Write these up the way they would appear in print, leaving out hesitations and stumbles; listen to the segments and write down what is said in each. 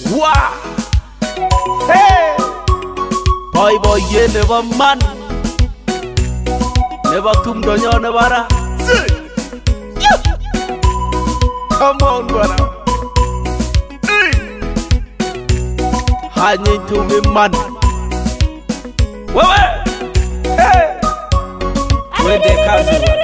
Wow! Hey! Boy, ye never man. Never come down your nevara. Come on, brother. I need to be man. Where? Hey! Where they come?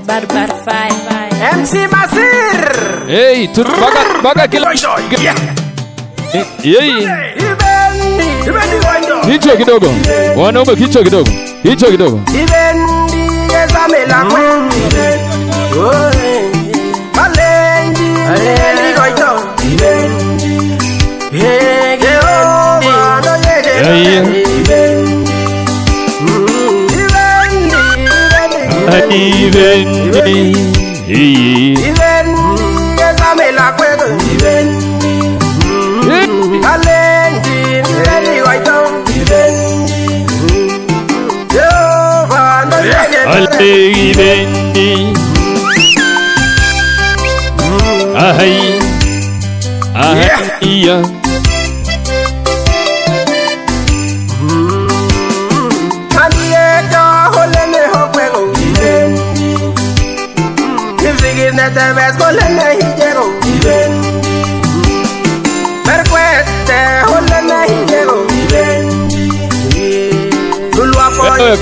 Barbar Five. MC Masir. Hey, baga kila. Yei. Kichwa kidogo. Wanaume kichwa kidogo. Kichwa kidogo. Ibendi ezamela kwe. Balenji. Balenji goito. Ibendi.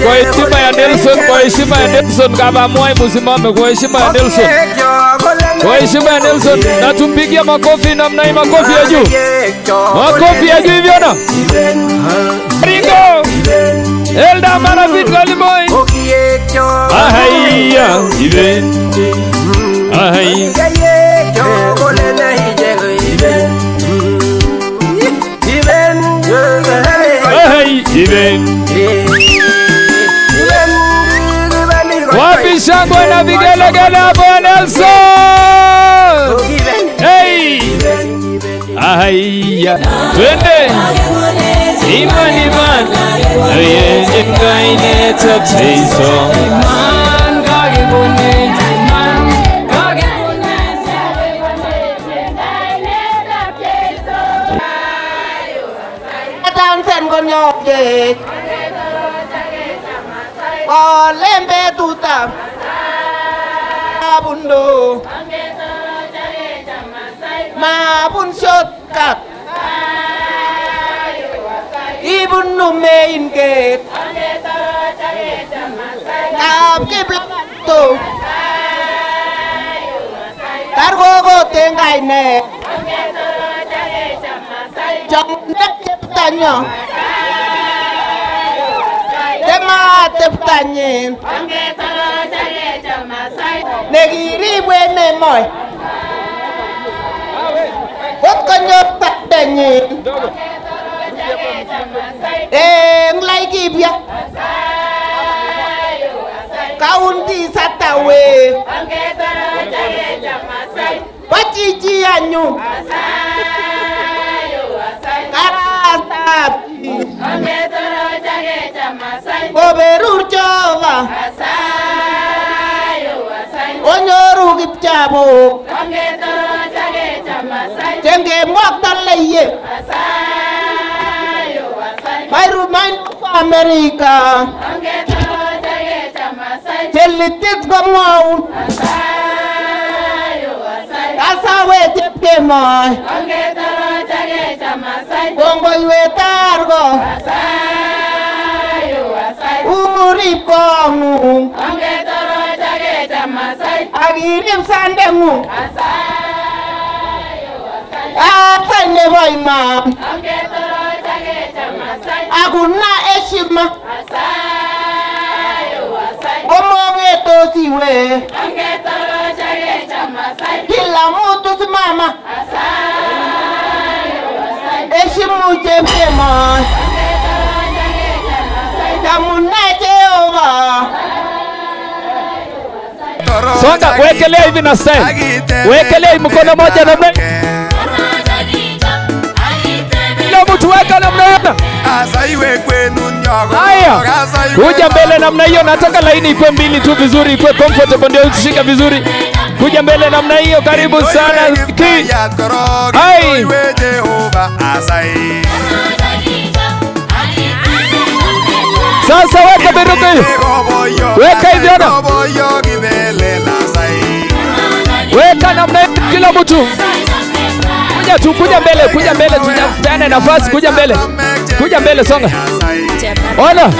Kwa heshima ya Nelson, kwa heshima ya Nelson, kama mwai musimame kwa heshima ya Nelson. Kwa heshima ya Nelson, na tumpigia makofi namna hii, makofi ya juu. Makofi ya juu hivyo na. Ringo. Elda Marafit Kalimoy. Ahaiya, even. Ahai. Ahai, even. Wapi shangwe na vigelegele hapo Nelson? Hey! Ahaiya, twende. Imani man, oye ngaine tatizo. Man kage bone, man kage bone. Tanten konyoke. Olembe tuta. Abundo. Mabun shortcut. Ibun numein gate. Kap kiplato. Kargo tengai ne. Jang nek tanya. Tema tanya. Negiri wene moy. Kok kanyo tanya. Lagi biar kaunti satawe paciji anyu karasap goberur coba onyoru kipcabuk jengge moktal leye Bayru main Amerika Jelitit gomau Kasawe tipke moy Bongo yue targo Urip kongu Agirip sandemu Apane boy mam Aguna eshima Omonge tosiwe Kila mtu simama Eshimu jemema Tamuna Jehova Songa, wekelea hivi na style. Wekelea mkono moja namna. Kila mtu weka namna hiyo. Haya. Kuja mbele namna hiyo, nataka laini ikuwe mbili tu vizuri, ikuwe comfortable ndio ushike vizuri. Kuja mbele namna hiyo, karibu sana. Hai. Sasa weka biruka hiyo. Weka hivyo na. Weka namna hiyo kila mtu. Kuja mbele, tunapeana nafasi, kuja mbele, songa. Ona.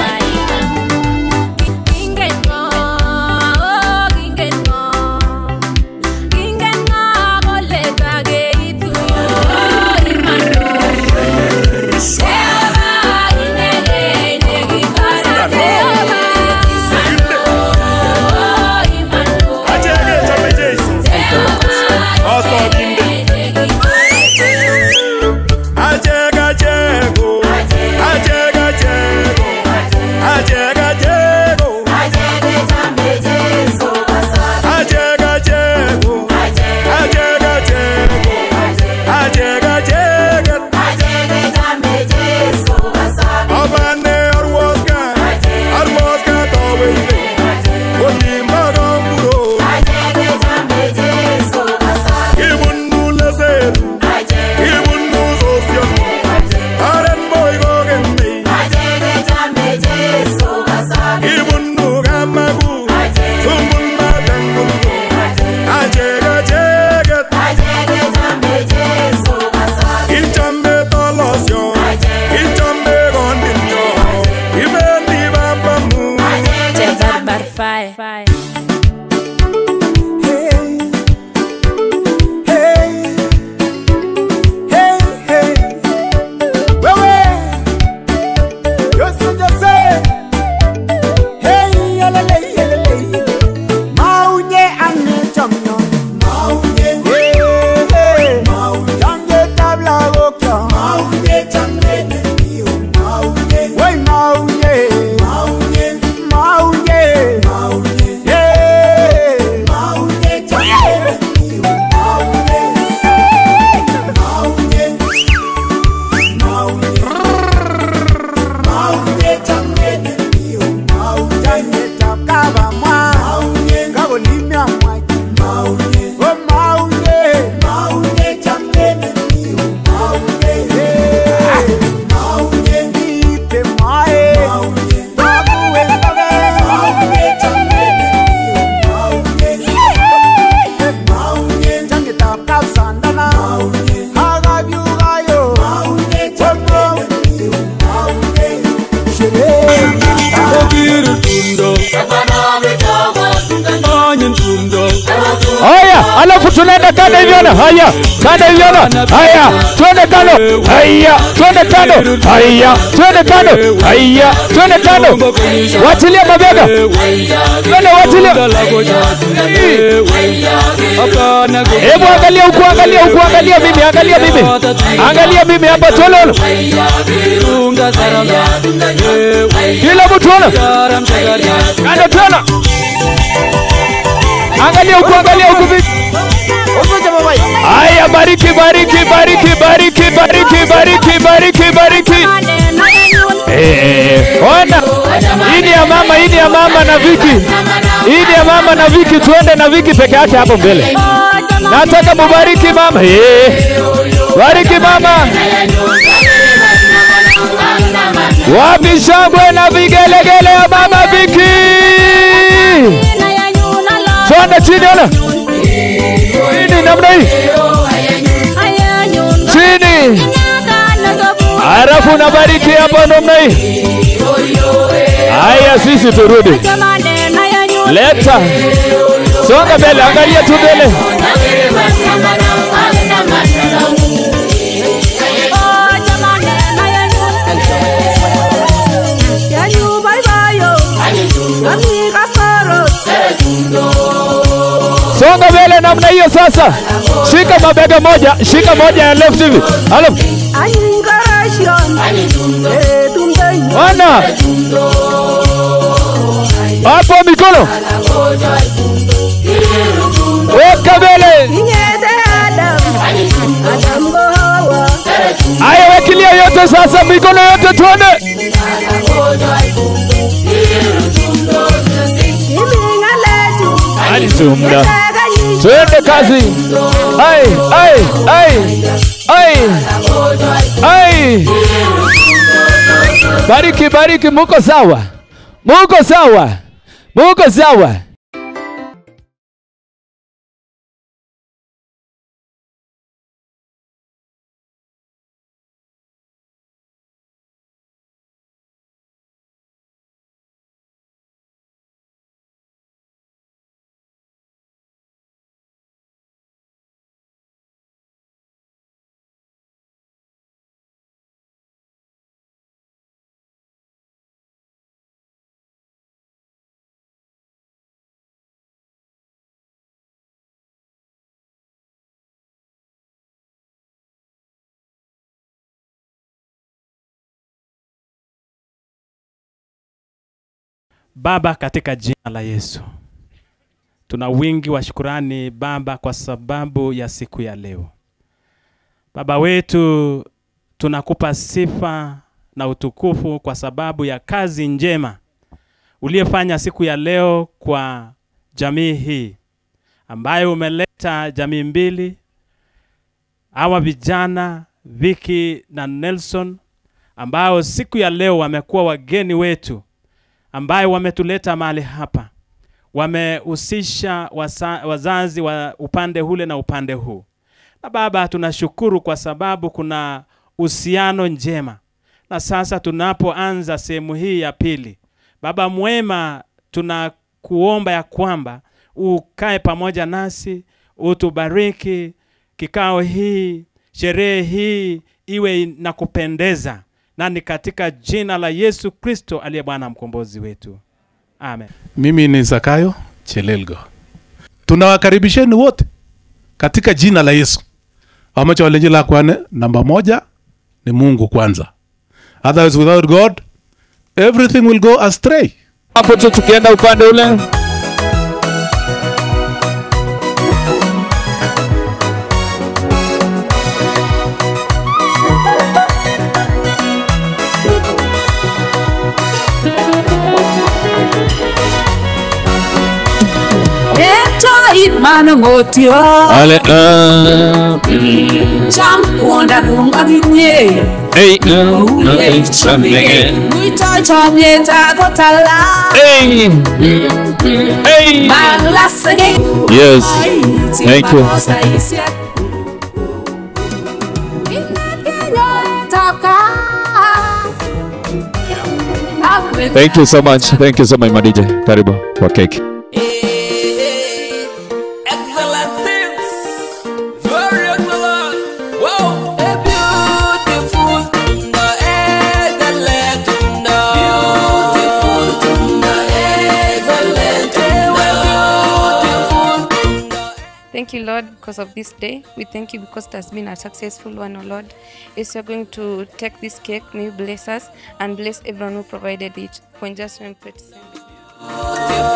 Alafu tunaenda kando hivyo na haya. Kando hivyo na haya. Twende kando. Haya. Twende kando. Haya. Twende kando. Haya. Twende kando. Wachilia mabega. Twende wachilia. Hebu angalia huku, angalia huku, angalia mimi, angalia mimi. Angalia mimi hapa tololo. Kila mtu ona. Kando tena. Angalia huku, angalia huku mimi. Aya, bariki, bariki, bariki, bariki, bariki, bariki, bariki, bariki. Ona. Hii ni ya mama, hii ni ya mama na Viki. Hii ni ya mama na Viki, tuende na Viki peke yake hapo mbele. Nataka mubariki mama. Bariki mama. Wapi shangwe na vigelegele ya mama Viki? Tuende chini ona. Chini namna hii. Chini. Alafu nabariki hapo namna hii. Haya sisi turudi. Leta. Songa mbele, angalia tu mbele. Songa mbele namna hiyo sasa. Shika mabega moja, shika moja ya left hivi. Alafu. Ona. Hapo mikono. Weka mbele. Aya, wekilia yote sasa, mikono yote tuone. Alitumda. Twende kazi. Ai, ai, ai. Ai. Ai. Bariki, bariki, muko sawa. Muko sawa. Muko sawa. Baba, katika jina la Yesu, tuna wingi wa shukrani Baba kwa sababu ya siku ya leo. Baba wetu, tunakupa sifa na utukufu kwa sababu ya kazi njema uliyofanya siku ya leo kwa jamii hii, ambayo umeleta jamii mbili, hawa vijana Viki na Nelson, ambao siku ya leo wamekuwa wageni wetu, ambayo wametuleta mahali hapa. Wamehusisha wazazi wa upande ule na upande huu. Na Baba, tunashukuru kwa sababu kuna uhusiano njema. Na sasa tunapoanza sehemu hii ya pili, Baba mwema, tunakuomba ya kwamba ukae pamoja nasi, utubariki kikao hii, sherehe hii iwe na kupendeza. Na ni katika jina la Yesu Kristo aliye Bwana mkombozi wetu. Amen. Mimi ni Zakayo Chelelgo. Tunawakaribisheni wote katika jina la Yesu. Amacho wale jila kwane, namba moja ni Mungu kwanza. Otherwise without God, everything will go astray. Hapo tukienda upande ule. Manongotio Ale Cham wanda dunga binye hey Muito chomye tagotala hey hey Balasage. Yes, thank you. Thank you so much. Thank you so much, my DJ. Karibu kwa cake. Excellent. thank you, Lord, because of this day. We thank you because it has been a successful one, oh Lord. As you're going to take this cake, may you bless us and bless everyone who provided it. For in just one pray to send it.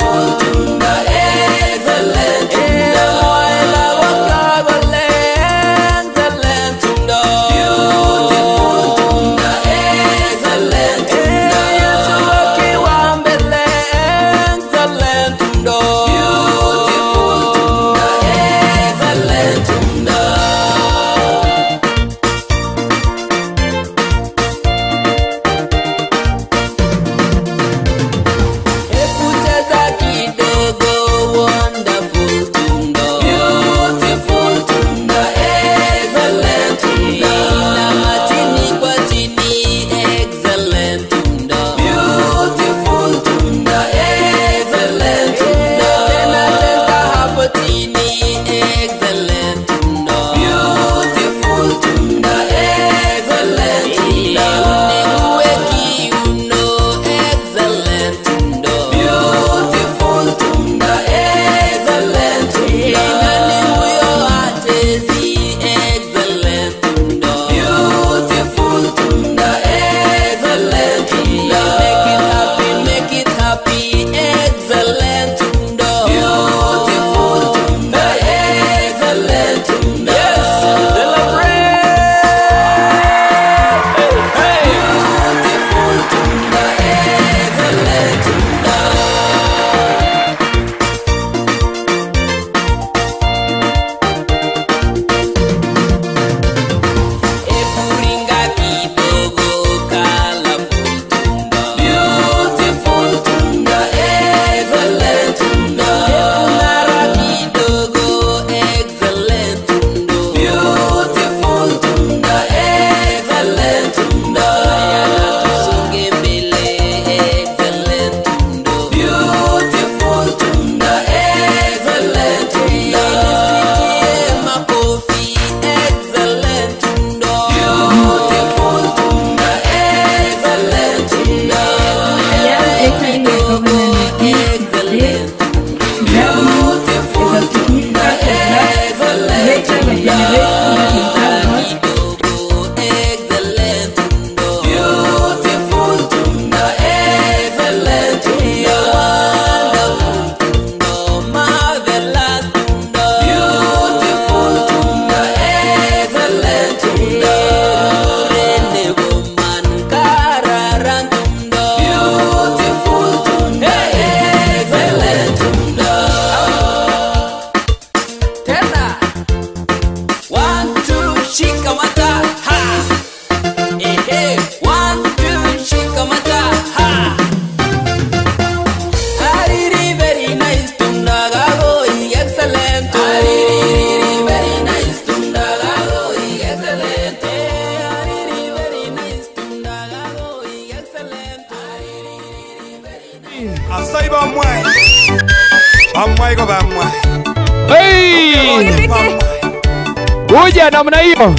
Kuja namna hiyo.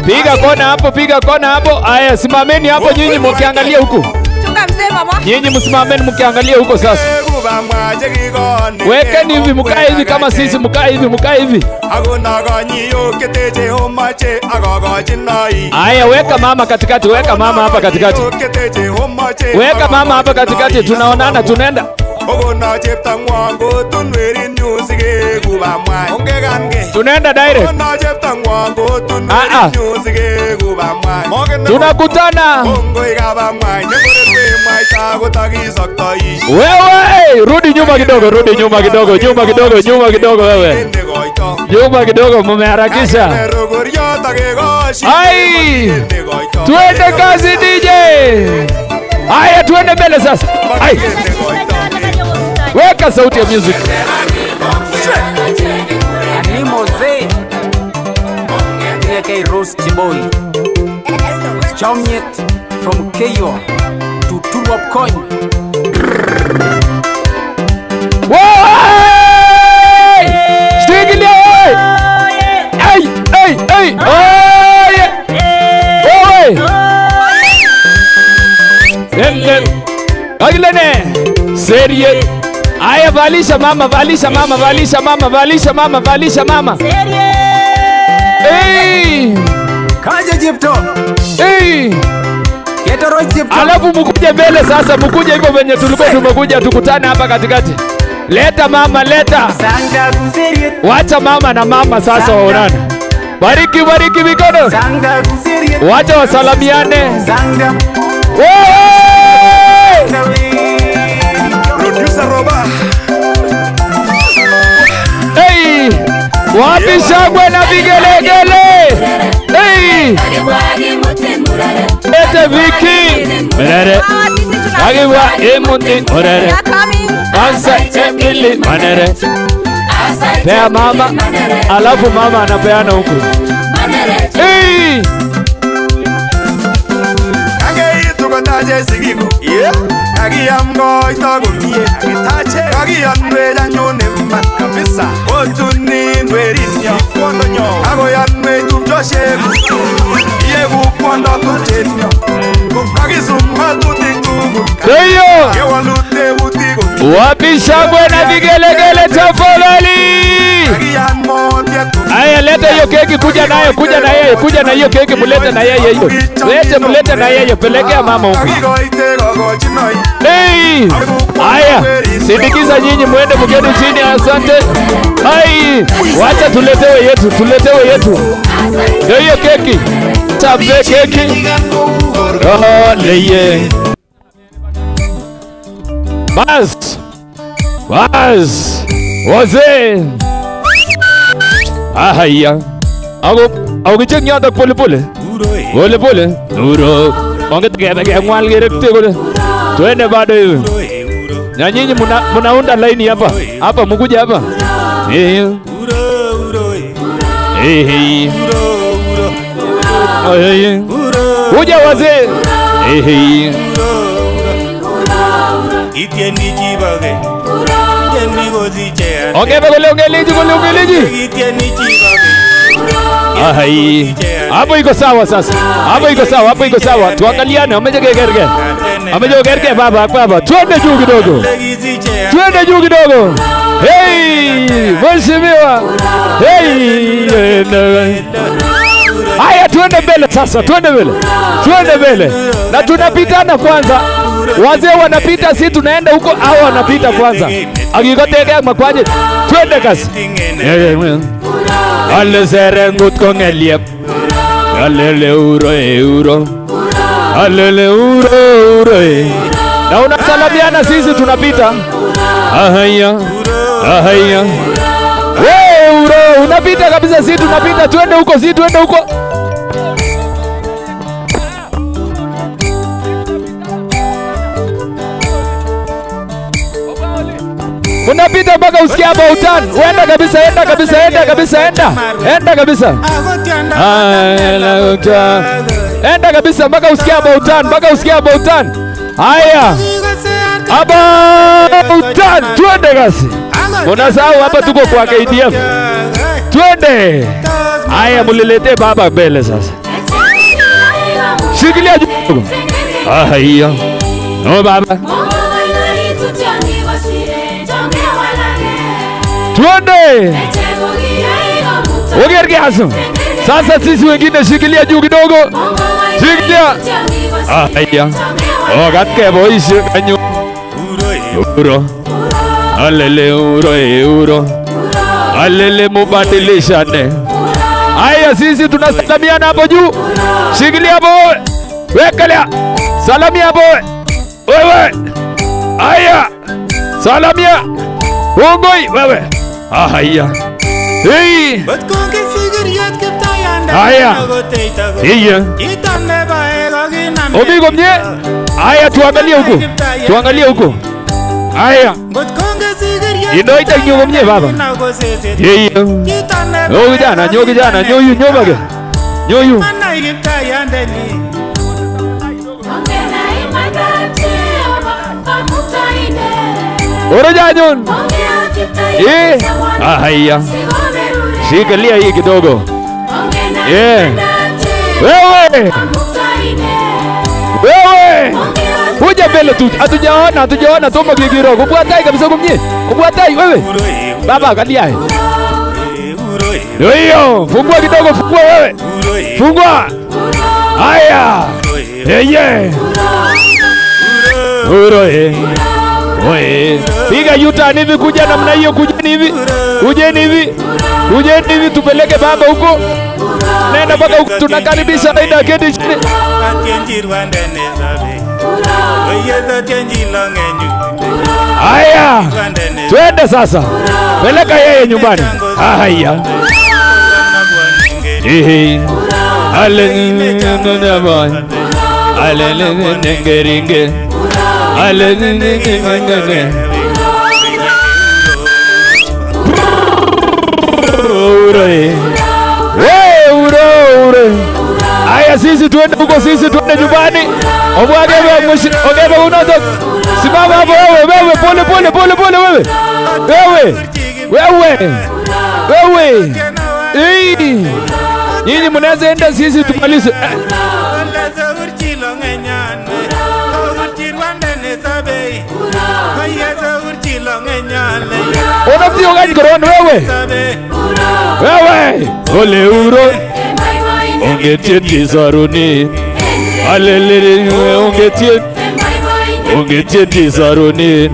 Piga kona hapo, piga kona hapo. Aya, simameni hapo nyinyi mkiangalia huku. Chunga mzee mama. Nyinyi msimameni mkiangalia huko sasa. Wekeni hivi, mkae hivi kama sisi, mkae hivi, mkae hivi. Aya, weka mama katikati, weka mama hapa katikati. Weka mama hapa katikati, tunaonana, tunaenda. Tunaenda direct. Tunakutana. Wewe, rudi nyuma kidogo, rudi nyuma kidogo, nyuma kidogo, nyuma kidogo wewe. Nyuma kidogo, mmeharakisha. Ai! Tuende kazi DJ. Haya, tuende mbele sasa. Ai! Weka sauti ya music. Animoze K Rose Chiboy Chomyet from Keyo to Turwap Coin. Woi! Stigili! Hey! Hey! Hey! Oh yeah! Woi! Agilene! Serie! Aya, valisha mama, valisha mama, valisha mama, valisha mama, valisha mama. Hey! Kaje Jipto. Hey! Ketoro Jipto. Alafu mkuje mbele sasa, mkuje hivyo venye tulikuwa tumekuja tukutane hapa katikati. Leta mama, leta. Wacha mama na mama sasa waonane. Bariki mikono. Wacha wasalamiane. Producer Roba. Hey! Wapi shangwe na vigelegele? Hey! Ete Viki. Merere. Agiwa emundi merere. Ansa emili manere. Pea mama. Alafu mama anapeana huku. Hey! Taje sigiko kagi amgo itagunie tache kagi anwe janyone mat kabisa otuni ndwerinyo kondo nyo ago yanwe tujoshe yegu kondo tuchenyo kagi summa tutingu Deyo yewalute butigo wapi shangwe na vigelegele tafadhali. Aya, leta hiyo keki, kuja nayo, kuja na hiyo keki, mulete na yeye hiyo. Mulete na yeye, pelekea mama huko. Hey! Aya, sindikiza nyinyi muende mgeni chini, asante. Ai, wacha tuletewe yetu. Ndio hiyo keki. Tabe keki. Oh, leye. Bas. Wazee. Ahaya. Ako kicheng nyata pole. Nuro. Onget kebe ngwal gerekte kule. Twende bado hivi. Na nyinyi mnaunda line hapa. Hapa mkuja hapa. Kuja wazee. Ongeleji. Ahai. Hapo iko sawa sasa. Hapo iko sawa. Tuangaliane, amejogerge baba. Twende juu kidogo. Hey! Mheshimiwa. Hey! Haya, twende mbele sasa, twende mbele. Na tunapitana kwanza. Wazee wanapita, si tunaenda huko au wanapita kwanza. Akikoteka makwaje. Twende kasi. Ale serengut kongeliep. Alele euro. Na unasalamiana, sisi tunapita. Ahaya. Euro, unapita kabisa, sisi tunapita. Twende huko. Unapita mpaka usikia hapa utani. Enda kabisa. Enda kabisa mpaka usikia hapa utani. Haya. Hapa utani. Twende kasi. Unasahau hapa tuko kwa KDF. Twende. Haya, mulilete baba mbele sasa. Shikilia juu. Haya. No baba. Twende. Ugerge haso. Sasa sisi wengine shikilia juu kidogo. Shikilia. Haya. Gatke boishi kanyo. Euro. Alele euro. Alele mubadilishane. Haya, sisi tunasalamiana hapo juu. Shikilia boy. Wekelea. Salamia boy. Wewe. Haya. Salamia. Ongoi wewe. Haya. Hey. Haya. Iya. Obigo mnye. Haya, tuangalie huko. Haya. Inoita nyugo mnye baba. Iya. Nyogi jana, nyobage. Nyoyu. Orojanyon. Haya. Shikilia hii kidogo. Wewe. Kuja mbele tu. Hatujaona tomo kigiro. Kubwatai kabisa kumnye. Kubwatai wewe. Baba angalia. Ndio hiyo. Fungua kidogo, fungua wewe. Fungua. Haya. Yeye. Uroe. Oye. Piga yuta hivi, kuja namna hiyo, kujeni hivi. Kujeni hivi tupeleke baba huko. Nenda mpaka huko, tunakaribisha aida keti chini. Haya. Twende sasa. Peleka yeye nyumbani. Haya. Aya, sisi tuende huko, sisi tuende nyumbani. Ogebe unato. Simama hapo wewe, pole wewe. Nyinyi mnaweza enda, sisi tumalize. Unamtio gani korona wewe? Ole uro. Ungetie zaruni. Alele ungetie zaruni.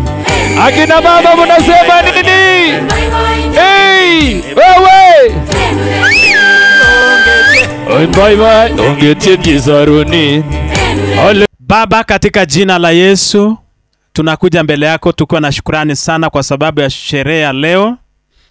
Akina mama mnasema nini? Wewe. Bye. Ungetie zaruni. Baba, katika jina la Yesu tunakuja mbele yako tukiwa na shukrani sana kwa sababu ya sherehe ya leo.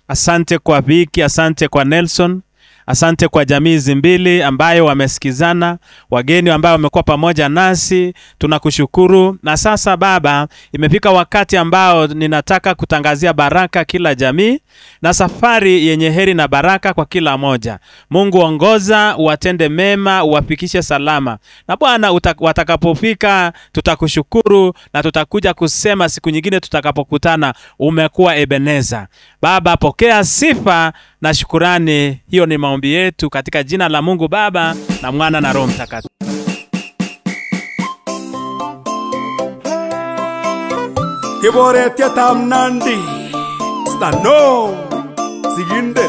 Asante kwa Viki, asante kwa Nelson, asante kwa jamii mbili ambayo wamesikizana, wageni ambao wamekuwa pamoja nasi, tunakushukuru. Na sasa Baba, imefika wakati ambao ninataka kutangazia baraka kila jamii na safari yenye heri na baraka kwa kila moja. Mungu ongoza, watende mema, uwafikishe salama. Na Bwana watakapofika tutakushukuru na tutakuja kusema siku nyingine tutakapokutana, umekuwa Ebeneza. Baba, pokea sifa na shukurani. Hiyo ni maombi yetu katika jina la Mungu Baba na Mwana na Roho Mtakatifu. Kiboretia tamnandi stano siginde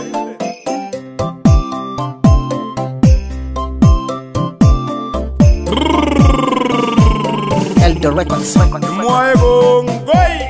Elder Records. Mwae gongoi